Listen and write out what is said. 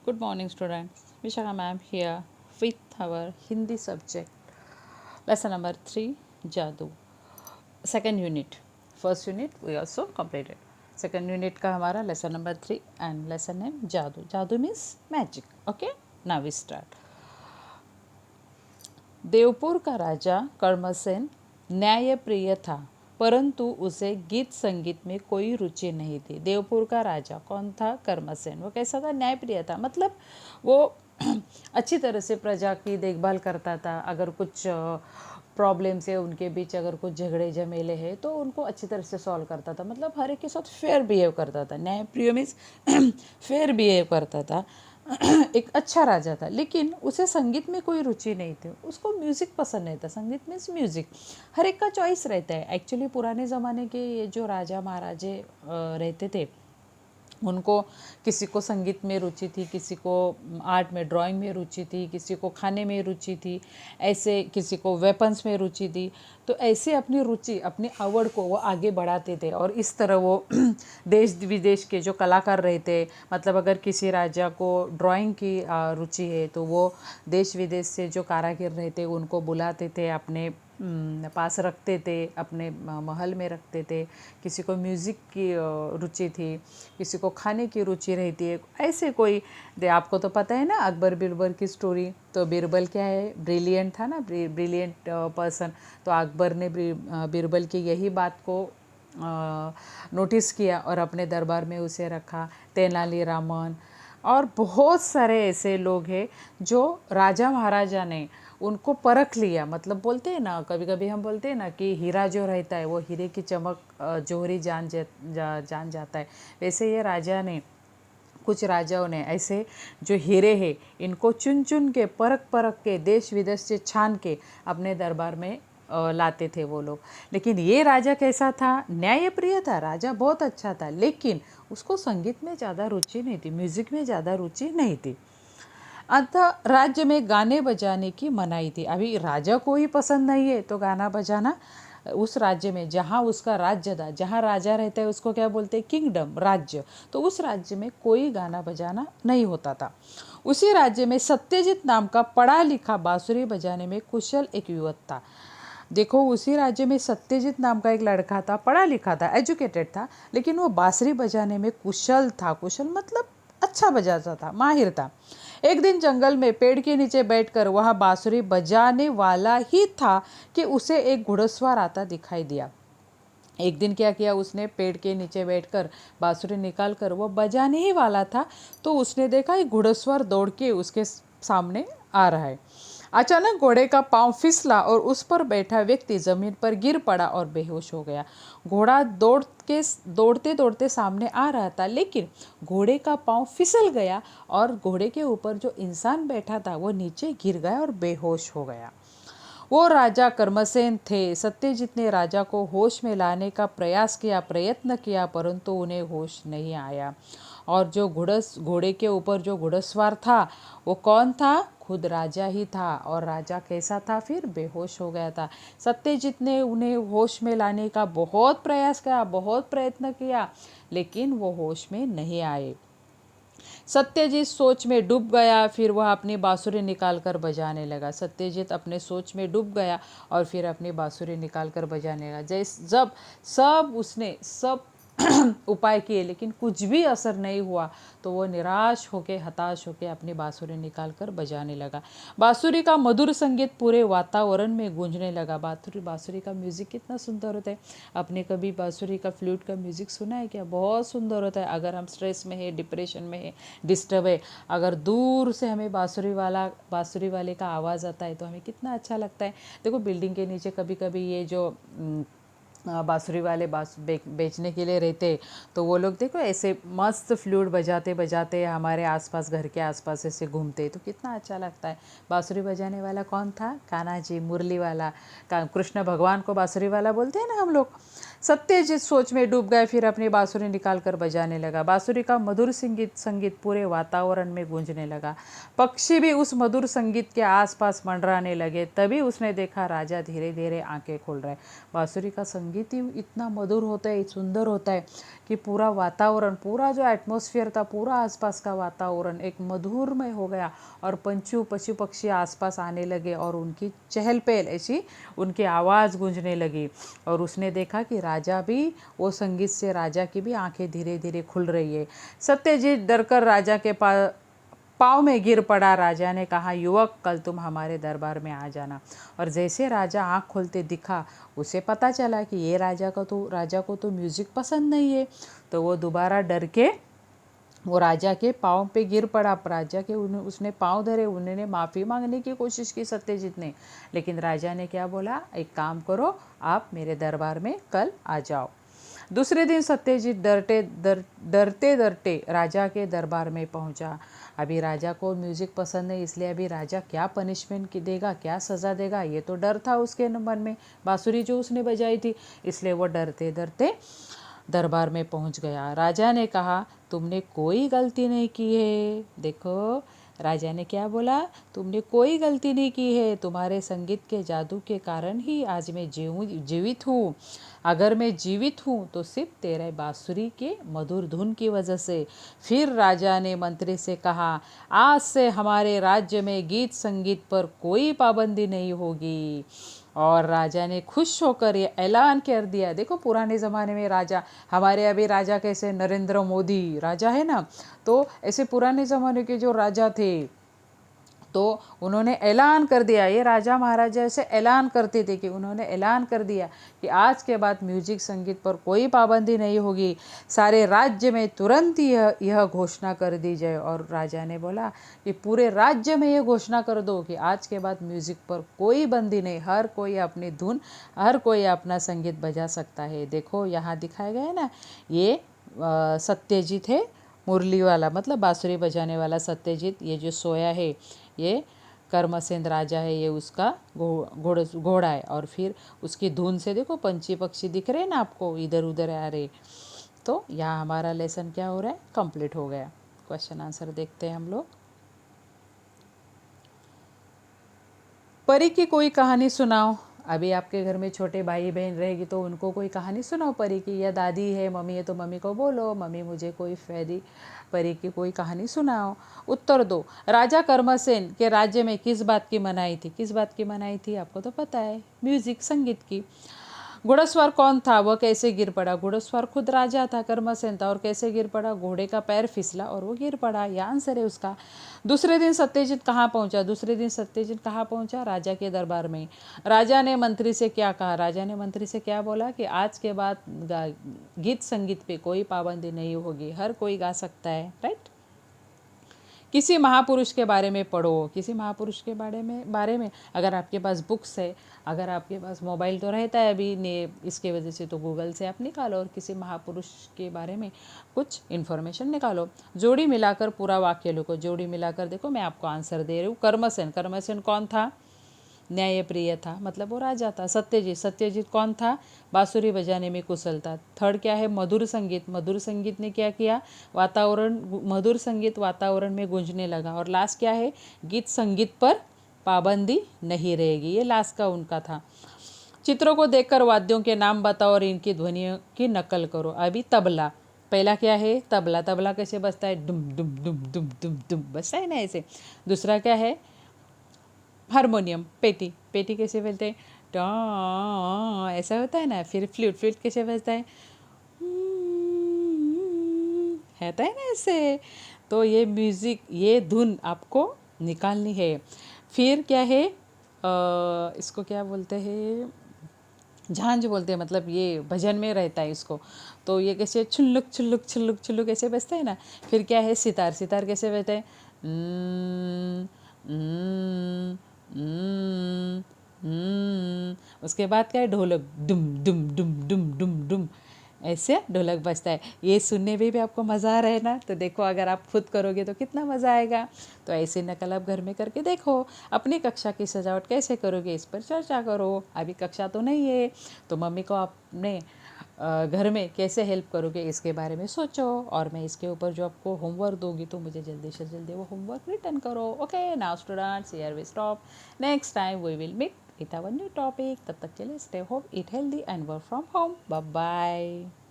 Good morning, students. Vishaka ma'am here with our Hindi subject. Lesson number 3, Jadoo. Second unit. First unit we also completed. Second unit का हमारा lesson number 3 and lesson name Jadoo. Jadoo means magic. Okay? Now we start. Devpur का राजा कर्मसेन न्यायप्रिय था, परंतु उसे गीत संगीत में कोई रुचि नहीं थी। देवपुर का राजा कौन था? कर्मसेन। वो कैसा था? न्यायप्रिय था, मतलब वो अच्छी तरह से प्रजा की देखभाल करता था। अगर कुछ प्रॉब्लम्स है उनके बीच, अगर कुछ झगड़े झमेले हैं तो उनको अच्छी तरह से सॉल्व करता था, मतलब हर एक के साथ फेयर बिहेव करता था। न्यायप्रिय मीन्स फेयर बिहेव करता था। एक अच्छा राजा था, लेकिन उसे संगीत में कोई रुचि नहीं थी। उसको म्यूज़िक पसंद नहीं था। संगीत मीन्स म्यूज़िक। हर एक का चॉइस रहता है। एक्चुअली पुराने ज़माने के ये जो राजा महाराजे रहते थे, उनको किसी को संगीत में रुचि थी, किसी को आर्ट में, ड्राइंग में रुचि थी, किसी को खाने में रुचि थी, ऐसे किसी को वेपन्स में रुचि थी। तो ऐसे अपनी रुचि, अपनी आवड़ को वो आगे बढ़ाते थे और इस तरह वो देश विदेश के जो कलाकार रहते, मतलब अगर किसी राजा को ड्राइंग की रुचि है तो वो देश विदेश से जो कारीगर रहते उनको बुलाते थे, अपने पास रखते थे, अपने महल में रखते थे। किसी को म्यूज़िक की रुचि थी, किसी को खाने की रुचि रहती है। ऐसे कोई आपको तो पता है ना अकबर बीरबल की स्टोरी। तो बीरबल क्या है? ब्रिलियंट था ना, ब्रिलियंट पर्सन। तो अकबर ने बीरबल की यही बात को नोटिस किया और अपने दरबार में उसे रखा। तेनालीरामन और बहुत सारे ऐसे लोग हैं जो राजा महाराजा ने उनको परख लिया। मतलब बोलते हैं ना, कभी कभी हम बोलते हैं ना कि हीरा जो रहता है वो हीरे की चमक जोहरी जान जाता है। वैसे ये राजा ने, कुछ राजाओं ने ऐसे जो हीरे हैं इनको चुन चुन के, परख परख के, देश विदेश से छान के अपने दरबार में लाते थे वो लोग। लेकिन ये राजा कैसा था? न्यायप्रिय था। राजा बहुत अच्छा था, लेकिन उसको संगीत में ज़्यादा रुचि नहीं थी, म्यूज़िक में ज़्यादा रुचि नहीं थी। अतः राज्य में गाने बजाने की मनाही थी। अभी राजा को ही पसंद नहीं है तो गाना बजाना, उस राज्य में जहाँ उसका राज्य था, जहाँ राजा रहता है उसको क्या बोलते हैं? किंगडम, राज्य। तो उस राज्य में कोई गाना बजाना नहीं होता था। उसी राज्य में सत्यजीत नाम का पढ़ा लिखा बांसुरी बजाने में कुशल एक युवक था। देखो, उसी राज्य में सत्यजीत नाम का एक लड़का था, पढ़ा लिखा था, एजुकेटेड था, लेकिन वो बांसुरी बजाने में कुशल था। कुशल मतलब अच्छा बजाता था, माहिर था। एक दिन जंगल में पेड़ के नीचे बैठकर वह बांसुरी बजाने वाला ही था कि उसे एक घुड़सवार आता दिखाई दिया। एक दिन क्या किया उसने? पेड़ के नीचे बैठकर बांसुरी निकाल कर वो बजाने ही वाला था, तो उसने देखा एक घुड़सवार दौड़ के उसके सामने आ रहा है। अचानक घोड़े का पांव फिसला और उस पर बैठा व्यक्ति जमीन पर गिर पड़ा और बेहोश हो गया। घोड़ा दौड़ते दौड़ते सामने आ रहा था, लेकिन घोड़े का पांव फिसल गया और घोड़े के ऊपर जो इंसान बैठा था वो नीचे गिर गया और बेहोश हो गया। वो राजा कर्मसेन थे। सत्यजीत ने राजा को होश में लाने का प्रयत्न किया, परंतु उन्हें होश नहीं आया। और जो घोड़े के ऊपर जो घुड़सवार था वो कौन था? खुद राजा ही था। और राजा कैसा था? फिर बेहोश हो गया था। सत्यजीत ने उन्हें होश में लाने का बहुत प्रयास किया, बहुत प्रयत्न किया, लेकिन वो होश में नहीं आए। सत्यजीत सोच में डूब गया। फिर वह अपनी बांसुरी निकाल कर बजाने लगा। सत्यजीत अपने सोच में डूब गया और फिर अपनी बांसुरी निकाल कर बजाने लगा। जब सब उपाय किए लेकिन कुछ भी असर नहीं हुआ, तो वो निराश होके, हताश होके अपनी बांसुरी निकाल कर बजाने लगा। बांसुरी का मधुर संगीत पूरे वातावरण में गूंजने लगा। बांसुरी का म्यूज़िक कितना सुंदर होता है। आपने कभी बांसुरी का, फ्लूट का म्यूज़िक सुना है क्या? बहुत सुंदर होता है। अगर हम स्ट्रेस में है, डिप्रेशन में है, डिस्टर्ब है, अगर दूर से हमें बांसुरी वाले का आवाज़ आता है तो हमें कितना अच्छा लगता है। देखो, बिल्डिंग के नीचे कभी कभी ये जो बांसुरी वाले बेचने के लिए रहते, तो वो लोग देखो ऐसे मस्त फ्लूट बजाते बजाते हमारे आसपास, घर के आसपास ऐसे घूमते, तो कितना अच्छा लगता है। बांसुरी बजाने वाला कौन था? कान्हा जी, मुरली वाला। कृष्ण भगवान को बांसुरी वाला बोलते हैं ना हम लोग। सत्यजीत सोच में डूब गया, फिर अपनी बांसुरी निकाल कर बजाने लगा। बांसुरी का मधुर संगीत पूरे वातावरण में गूंजने लगा। पक्षी भी उस मधुर संगीत के आसपास मंडराने लगे। तभी उसने देखा राजा धीरे धीरे आंखें खोल रहे। बांसुरी का संगीत ही इतना मधुर होता है, सुंदर होता है कि पूरा वातावरण, पूरा जो एटमॉस्फेयर था, पूरा आसपास का वातावरण एक मधुरमय हो गया और पशु पक्षी आसपास आने लगे और उनकी चहल पहल ऐसी उनकी आवाज़ गूंजने लगी। और उसने देखा कि राजा भी, वो संगीत से राजा की भी आंखें धीरे धीरे खुल रही है। सत्यजीत डरकर राजा के पाँव में गिर पड़ा। राजा ने कहा, युवक, कल तुम हमारे दरबार में आ जाना। और जैसे राजा आँख खोलते दिखा, उसे पता चला कि ये राजा को तो म्यूज़िक पसंद नहीं है। तो वो दोबारा डर के वो राजा के पाँव पे गिर पड़ा। राजा के उसने पाँव धरे, उन्होंने माफ़ी मांगने की कोशिश की सत्यजीत ने। लेकिन राजा ने क्या बोला, एक काम करो, आप मेरे दरबार में कल आ जाओ। दूसरे दिन सत्यजीत डरते डरते राजा के दरबार में पहुंचा। अभी राजा को म्यूज़िक पसंद नहीं, इसलिए अभी राजा क्या पनिशमेंट देगा, क्या सज़ा देगा, ये तो डर था उसके मन में, बांसुरी जो उसने बजाई थी। इसलिए वो डरते डरते दरबार में पहुंच गया। राजा ने कहा, तुमने कोई गलती नहीं की है। देखो, राजा ने क्या बोला, तुमने कोई गलती नहीं की है, तुम्हारे संगीत के जादू के कारण ही आज मैं जीवित हूँ। अगर मैं जीवित हूँ तो सिर्फ तेरे बांसुरी के मधुर धुन की वजह से। फिर राजा ने मंत्री से कहा, आज से हमारे राज्य में गीत संगीत पर कोई पाबंदी नहीं होगी। और राजा ने खुश होकर ये ऐलान कर दिया। देखो, पुराने ज़माने में राजा, हमारे अभी राजा कैसे नरेंद्र मोदी राजा है ना, तो ऐसे पुराने ज़माने के जो राजा थे, तो उन्होंने ऐलान कर दिया, ये राजा महाराजा ऐसे ऐलान करते थे कि उन्होंने ऐलान कर दिया कि आज के बाद म्यूजिक संगीत पर कोई पाबंदी नहीं होगी, सारे राज्य में तुरंत यह घोषणा कर दी जाए। और राजा ने बोला कि पूरे राज्य में यह घोषणा कर दो कि आज के बाद म्यूजिक पर कोई बंदी नहीं, हर कोई अपनी धुन, हर कोई अपना संगीत बजा सकता है। देखो, यहाँ दिखाया गया है ना, ये सत्यजीत है, मुरली वाला, मतलब बांसुरी बजाने वाला सत्यजीत। ये जो सोया है, ये कर्मसेन राजा है, ये उसका घोड़ा है। और फिर उसकी धुन से देखो पंछी पक्षी दिख रहे हैं ना आपको, इधर उधर आ रहे। तो यहाँ हमारा लेसन क्या हो रहा है, कंप्लीट हो गया। क्वेश्चन आंसर देखते हैं हम लोग। परी की कोई कहानी सुनाओ। अभी आपके घर में छोटे भाई बहन रहेगी तो उनको कोई कहानी सुनाओ परी की, या दादी है, मम्मी है तो मम्मी को बोलो, मम्मी मुझे कोई परी की कोई कहानी सुनाओ। उत्तर दो, राजा कर्मसेन के राज्य में किस बात की मनाही थी। किस बात की मनाही थी आपको तो पता है, म्यूजिक, संगीत की। घुड़सवार कौन था, वह कैसे गिर पड़ा। घुड़सवार खुद राजा था, कर्मसेन था, और कैसे गिर पड़ा, घोड़े का पैर फिसला और वो गिर पड़ा। यह आंसर है उसका। दूसरे दिन सत्यजीत कहाँ पहुंचा। दूसरे दिन सत्यजीत कहाँ पहुंचा, राजा के दरबार में। राजा ने मंत्री से क्या कहा। राजा ने मंत्री से क्या बोला कि आज के बाद गीत संगीत पे कोई पाबंदी नहीं होगी, हर कोई गा सकता है, राइट। किसी महापुरुष के बारे में पढ़ो। किसी महापुरुष के बारे में अगर आपके पास बुक्स है, अगर आपके पास मोबाइल तो रहता है अभी ने, इसके वजह से तो गूगल से आप निकालो और किसी महापुरुष के बारे में कुछ इन्फॉर्मेशन निकालो। जोड़ी मिलाकर पूरा वाक्य लिखो। जोड़ी मिलाकर देखो, मैं आपको आंसर दे रही हूँ। कर्मसेन, कर्मसेन कौन था, न्यायप्रिय था, मतलब वो राजा था। सत्यजीत, सत्यजीत कौन था, बांसुरी बजाने में कुशल था। थर्ड क्या है, मधुर संगीत, मधुर संगीत ने क्या किया, वातावरण, मधुर संगीत वातावरण में गूंजने लगा। और लास्ट क्या है, गीत संगीत पर पाबंदी नहीं रहेगी, ये लास्ट का उनका था। चित्रों को देखकर वाद्यों के नाम बताओ और इनकी ध्वनियों की नकल करो। अभी तबला, पहला क्या है, तबला, तबला कैसे बजता है, डुम डुम डुम डुम डुम डुम बजता है ना ऐसे। दूसरा क्या है, हारमोनियम, पेटी, पेटी कैसे बजते हैं, टा ऐसा होता है ना। फिर फ्लूट, फ्लूट कैसे बजता है, होता है ना ऐसे। तो ये म्यूज़िक, ये धुन आपको निकालनी है। फिर क्या है, इसको क्या बोलते हैं, झांझ बोलते हैं, मतलब ये भजन में रहता है इसको। तो ये कैसे छुल्लुक छुल्लुक छुल्लुक छुल्लुक ऐसे बजता है ना। फिर क्या है, सितार, सितार कैसे बजता है, उसके बाद क्या है, ढोलक, डुम डुम डुम डुम डुम डुम ऐसे ढोलक बजता है। ये सुनने में भी आपको मज़ा आ रहा है ना। तो देखो, अगर आप खुद करोगे तो कितना मज़ा आएगा। तो ऐसे नकल आप घर में करके देखो। अपनी कक्षा की सजावट कैसे करोगे, इस पर चर्चा करो। अभी कक्षा तो नहीं है तो मम्मी को आपने घर में कैसे हेल्प करोगे इसके बारे में सोचो, और मैं इसके ऊपर जो आपको होमवर्क दूंगी तो मुझे जल्दी से जल्दी वो होमवर्क रिटर्न करो। Okay, now students, here we stop. Next time we will meet with our new topic. तब तक के लिए stay home, eat healthy and work from home. Bye bye.